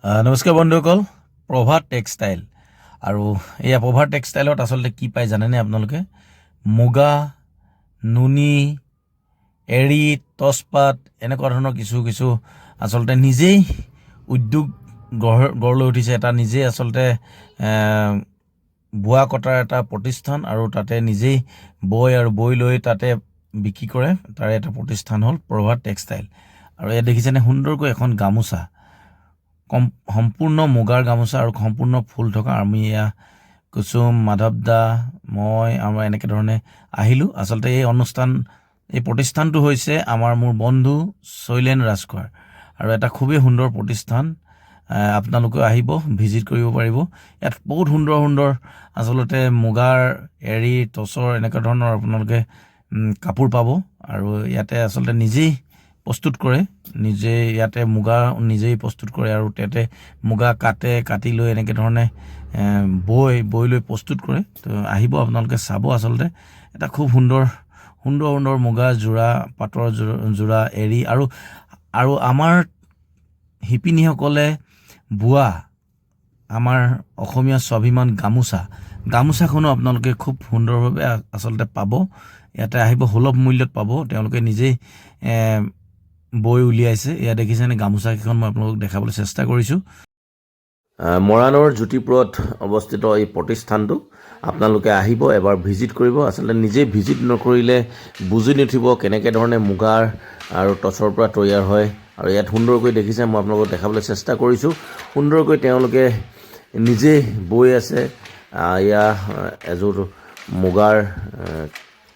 নমস্কাৰ বন্ধুসকল, প্ৰভাত টেক্সটাইল আৰু এয়া প্ৰভাত টেক্সটাইলত আচলতে কি পায় জানেনে আপোনালোকে? মুগা, নুনি, এৰী, টচপাত এনেকুৱা ধৰণৰ কিছু আচলতে নিজেই উদ্যোগ গঢ় লৈ উঠিছে। এটা নিজেই আচলতে বোৱা কটাৰ এটা প্ৰতিষ্ঠান আৰু তাতে নিজেই বৈ লৈ তাতে বিক্ৰী কৰে। তাৰে এটা প্ৰতিষ্ঠান হ'ল প্ৰভাত টেক্সটাইল। আৰু ইয়াত দেখিছেনে সুন্দৰকৈ এখন গামোচা, সম্পূৰ্ণ মুগাৰ গামোচা আৰু সম্পূৰ্ণ ফুল থকা। আমি এয়া কুসুম, মাধৱ দা, মই আৰু এনেকৈ ধৰণে আহিলোঁ। আচলতে এই প্ৰতিষ্ঠানটো হৈছে মোৰ বন্ধু শৈলেন ৰাজখোৱাৰ আৰু এটা খুবেই সুন্দৰ প্ৰতিষ্ঠান। আপোনালোকে আহিব, ভিজিট কৰিব পাৰিব। ইয়াত বহুত সুন্দৰ আচলতে মুগাৰ, এৰী, টচৰ এনেকুৱা ধৰণৰ আপোনালোকে কাপোৰ পাব। আৰু ইয়াতে আচলতে নিজেই প্ৰস্তুত কৰে, ইয়াতে মুগা নিজেই প্ৰস্তুত কৰে আৰু তাতে মুগা কাটি লৈ এনেকৈ ধৰণে বৈ লৈ প্ৰস্তুত কৰে। তো আহিব, আপোনালোকে চাব। আচলতে এটা খুব সুন্দৰ মুগা যোৰা, পাটৰ যোৰা, এৰী আৰু আমাৰ শিপিনীসকলে বোৱা আমাৰ অসমীয়া স্বাভিমান গামোচাখনো আপোনালোকে খুব সুন্দৰভাৱে আচলতে পাব। ইয়াতে আহিব, সুলভ মূল্যত পাব। তেওঁলোকে নিজেই বৈ উলিয়াইছে। এয়া দেখিছেনে গামোচাকেইখন মই আপোনালোকক দেখাবলৈ চেষ্টা কৰিছোঁ। মৰাণৰ জ্যোতিপুৰত অৱস্থিত এই প্ৰতিষ্ঠানটো আপোনালোকে আহিব, এবাৰ ভিজিট কৰিব। আচলতে নিজে ভিজিট নকৰিলে বুজি নুঠিব কেনেকৈ ধৰণে মুগাৰ আৰু টচৰ পৰা তৈয়াৰ হয়। আৰু ইয়াত সুন্দৰকৈ দেখিছে, মই আপোনালোকক দেখাবলৈ চেষ্টা কৰিছোঁ। সুন্দৰকৈ তেওঁলোকে নিজেই বৈ আছে। এয়া এযোৰ মুগাৰ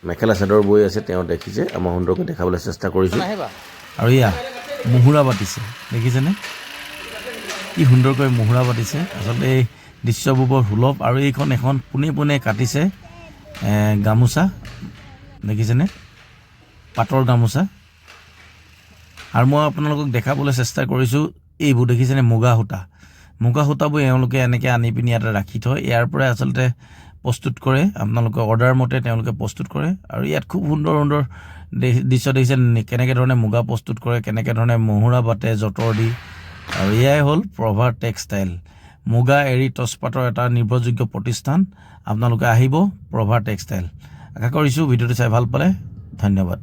মেখেলা চাদৰ বৈ আছে, তেওঁ দেখিছে। মই সুন্দৰকৈ দেখাবলৈ চেষ্টা কৰিছোঁ। আৰু এয়া মুহুৰা বাতিছে, দেখিছেনে কি সুন্দৰকৈ মুহুৰা বাতিছে। আচলতে এই দৃশ্যবোৰ বৰ সুলভ। আৰু এখন পোনে কাটিছে গামোচা, দেখিছেনে, পাটৰ গামোচা। আৰু মই আপোনালোকক দেখাবলৈ চেষ্টা কৰিছোঁ, এইবোৰ দেখিছেনে মুগা সূতাবোৰ এওঁলোকে এনেকৈ আনি পিনি ইয়াতে ৰাখি থয়। ইয়াৰ পৰাই আচলতে প্ৰস্তুত কৰে, আপোনালোকে অৰ্ডাৰ মতে তেওঁলোকে প্ৰস্তুত কৰে। আৰু ইয়াত খুব সুন্দৰ দৃশ্য দেখিছে, কেনেকৈ ধৰণে মুগা প্ৰস্তুত কৰে, কেনেকৈ ধৰণে মুহুৰা বাতে যঁতৰ দি। আৰু এয়াই হ'ল প্ৰভাত টেক্সটাইল, মুগা, এৰী, টচপাতৰ এটা নিৰ্ভৰযোগ্য প্ৰতিষ্ঠান। আপোনালোকে আহিব, প্ৰভাত টেক্সটাইল। আশা কৰিছোঁ ভিডিঅ'টো চাই ভাল পালে। ধন্যবাদ।